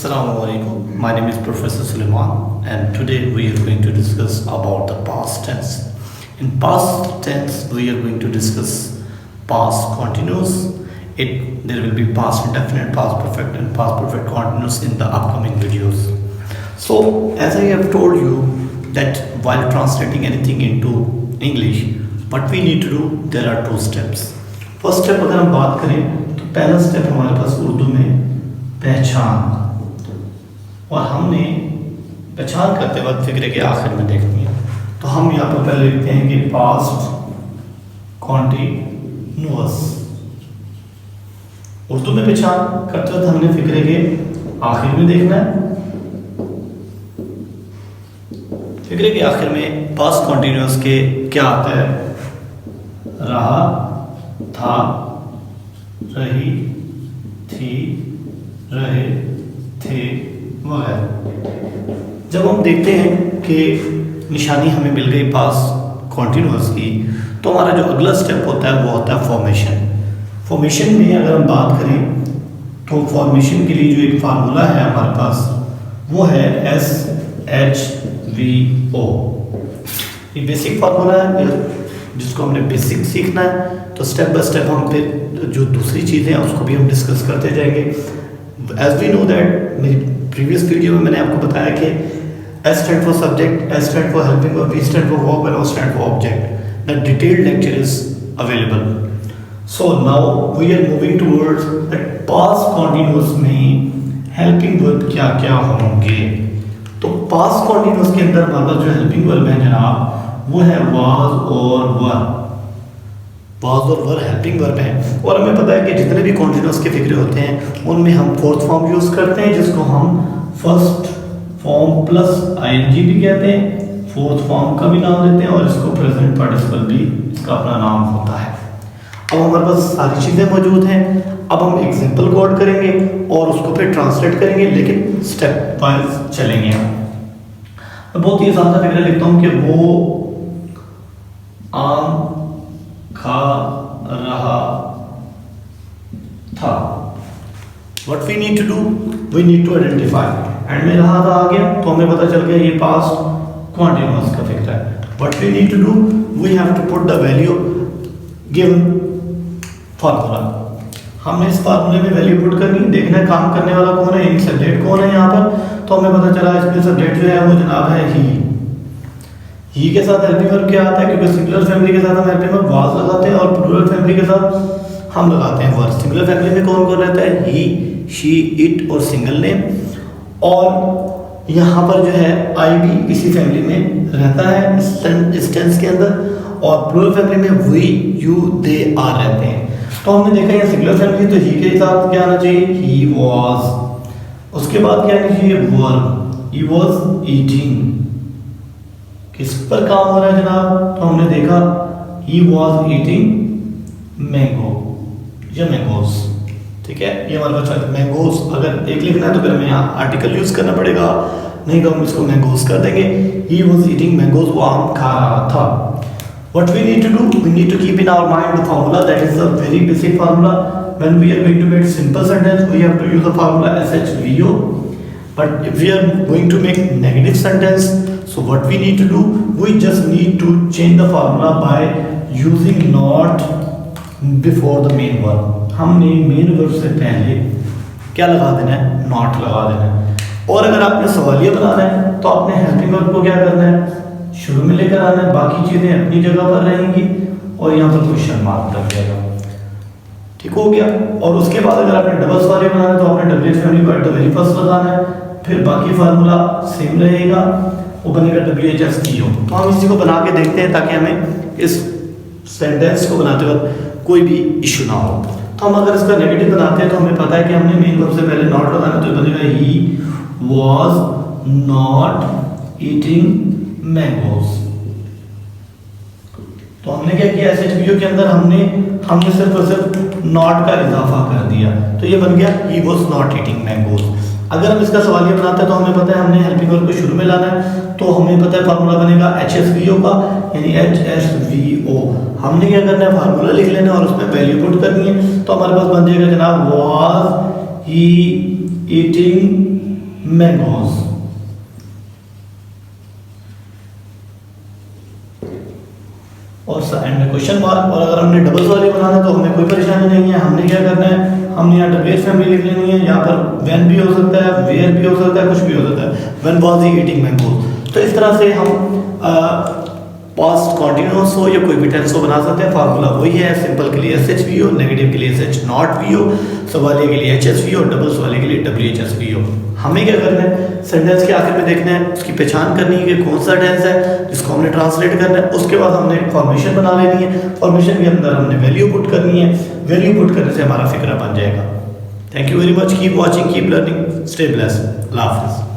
Assalamualaikum. My name is Professor Suleiman and today we are going to discuss about the past tense. In past tense we are going to discuss past continuous. There will be past indefinite, past perfect and past perfect continuous in the upcoming videos. So as I have told you that while translating anything into English, what we need to do, there are two steps. First step अगर हम बात करें तो पहला step हमारे पास उर्दू में पहचान, और हमने पहचान करते वक्त फिक्रे के आखिर में देखनी है। तो हम यहाँ पर पहले लिखते हैं कि पास्ट कॉन्टिन्यूअस। उर्दू में पहचान करते वक्त हमने फिक्रे के आखिर में देखना है। फिक्रे के आखिर में पास्ट कॉन्टिन्यूअस के क्या आता है? रहा, था, रही, थी, रहे, थे वगैरह। जब हम देखते हैं कि निशानी हमें मिल गई पास्ट कॉन्टिन्यूअस की, तो हमारा जो अगला स्टेप होता है वो होता है फॉर्मेशन। फॉर्मेशन में अगर हम बात करें तो फॉर्मेशन के लिए जो एक फार्मूला है हमारे पास वो है SHVO। ये बेसिक फार्मूला है जिसको हमने बेसिक सीखना है। तो स्टेप बाय स्टेप हम फिर जो दूसरी चीज़ें हैं उसको भी हम डिस्कस करते जाएंगे। एज वी नो दैट, मेरी प्रीवियस वीडियो में मैंने आपको बताया कि S stand for subject, S stand for helping verb, V stand for verb and O stand for object. The detailed lecture is available. So now we are moving towards that past continuous में helping verb क्या क्या होंगे। तो past continuous के अंदर हमारे पास जो helping verb है जनाब वो है वाज और वर। वाज और वर हेल्पिंग वर्ब है, और हमें पता है कि जितने भी कॉन्टिन्यूअस के फिक्रे होते हैं उनमें हम फोर्थ फॉर्म यूज करते हैं जिसको हम फर्स्ट फॉर्म प्लस ING भी कहते हैं, फोर्थ फॉर्म का भी नाम देते हैं, और इसको प्रेजेंट पार्टिसिपल भी इसका अपना नाम होता है। अब हमारे पास सारी चीज़ें मौजूद हैं। अब हम एग्जाम्पल कोड करेंगे और उसको फिर ट्रांसलेट करेंगे, लेकिन स्टेप वाइज चलेंगे हम। मैं बहुत ही आसान सा फिक्र लिखता हूँ कि वो आम खा रहा था। What we need to do, we need to identify। And में रहा था आ गया तो हमें पता चल गया ये पास्ट कॉन्टिन्यूअस का फिक्र है। What we need to do, we have to put the value given formula. हमने इस फार्मूले में वैल्यू पुट करनी, देखना है काम करने वाला कौन है, सब्जेक्ट कौन है यहाँ पर। तो हमें पता चला इसमें सब्जेक्ट जो है वो जनाब है ही के साथ हेल्पिंग वर्ब क्या आता है, क्योंकि सिंगुलर फैमिली के साथ हम हेल्पिंग वर्ब वाज लगाते हैं और प्लूरल फैमिली के साथ हम लगाते हैं वर। सिंगुलर फैमिली में कौन कौन रहता है? ही, शी, इट और सिंगल नेम। और यहाँ पर जो है आई भी इसी फैमिली में रहता है इस टेंस के अंदर, और प्लूरल फैमिली में वी, यू, दे, आर रहते हैं। तो हमने देखा यहाँ सिंगुलर फैमिली तो ही के साथ क्या आना चाहिए? He was. उसके बाद क्या आना चाहिए? वर्ब। He was eating. किस पर काम हो रहा है जनाब? तो हमने देखा ही वॉज ईटिंग मैंगो या मैंगोज। ठीक है, ये हमारे पास मैंगोज अगर एक लिखना है तो फिर हमें यहाँ आर्टिकल यूज करना पड़ेगा, नहीं तो हम इसको मैंगोज कर देंगे। ही वॉज ईटिंग मैंगोज, वो आम खा रहा था। What we need to do, we need to keep in our mind the formula, that is a very basic formula. When we are going to make simple sentence, we have to use the formula SHVO. But if we are going to make negative sentence, so what we need to do, we just need to change the formula by using not before the main verb। हमने main verb से पहले क्या लगा देना है? not लगा देना है। और अगर आपने सवालिया बनाना है तो आपने हेल्पिंग वर्ब को क्या करना है? शुरू में लेकर आना है, बाकी चीजें अपनी जगह पर रहेंगी और यहाँ पर क्वेश्चन मार्क लग जाएगा। ठीक हो गया। और उसके बाद अगर आपने डबल सवालिया बनाना है तो आपने WH फैमिली को एट द वेरी फर्स्ट लगाना है, फिर बाकी फार्मूला सेम रहेगा, वो बनेगा WHSTO। तो हम इसी को बना के देखते हैं ताकि हमें इस सेंटेंस को बनाते वक्त कोई भी इशू ना हो। तो हम अगर इसका नेगेटिव बनाते हैं तो हमें पता है कि हमने मेन वर्ब से पहले नॉट लगाना, तो बनेगा he was not eating mangoes. तो हमने क्या किया? SHVO के अंदर हमने सिर्फ और सिर्फ नॉट का इजाफा कर दिया, तो ये बन गया he was not eating mangoes. अगर हम इसका सवालिया बनाते हैं तो हमें पता है हमने हेल्पिंग वर्ब को शुरू में लाना है, तो हमें पता है फार्मूला बनेगा HSVO का, यानी HSVO। हमने क्या करना है? फार्मूला लिख लेना और उसमें वैल्यू पुट करनी है। तो हमारे पास बन जाएगा जनाब वाज ही ईटिंग मैंगोज। और एंड में क्वेश्चन मार्क। और अगर हमने डबल्स वाले बनाना है तो हमें कोई परेशानी नहीं है। हमने क्या करना है, हमने यहाँ डब्ल्यूएच फैमिली लिख लेनी है। यहाँ पर व्हेन भी हो सकता है, वेयर भी हो सकता है, कुछ भी हो सकता है। When was he eating mangoes. तो इस तरह से हम पास्ट कॉन्टिन्यूस हो या कोई भी टेंस हो बना सकते हैं। फार्मूला वही है, सिंपल के लिए SHV हो, नेगेटिव के लिए SH0V हो, सवालिया के लिए HSV हो, डबल्स वाले के लिए WHSV हो। हमें क्या करना है, सेंटेंस के आखिर में देखना है, उसकी पहचान करनी है कि कौन सा टेंस है जिसको हमने ट्रांसलेट करना है। उसके बाद हमने फॉर्मेशन बना लेनी है। फॉर्मेशन के अंदर हमने वैल्यू पुट करनी है। वैल्यू पुट करने से हमारा फिक्रा बन जाएगा। Thank you very much. Keep watching, keep learning, stay blessed. अल्लाह हाफिज़।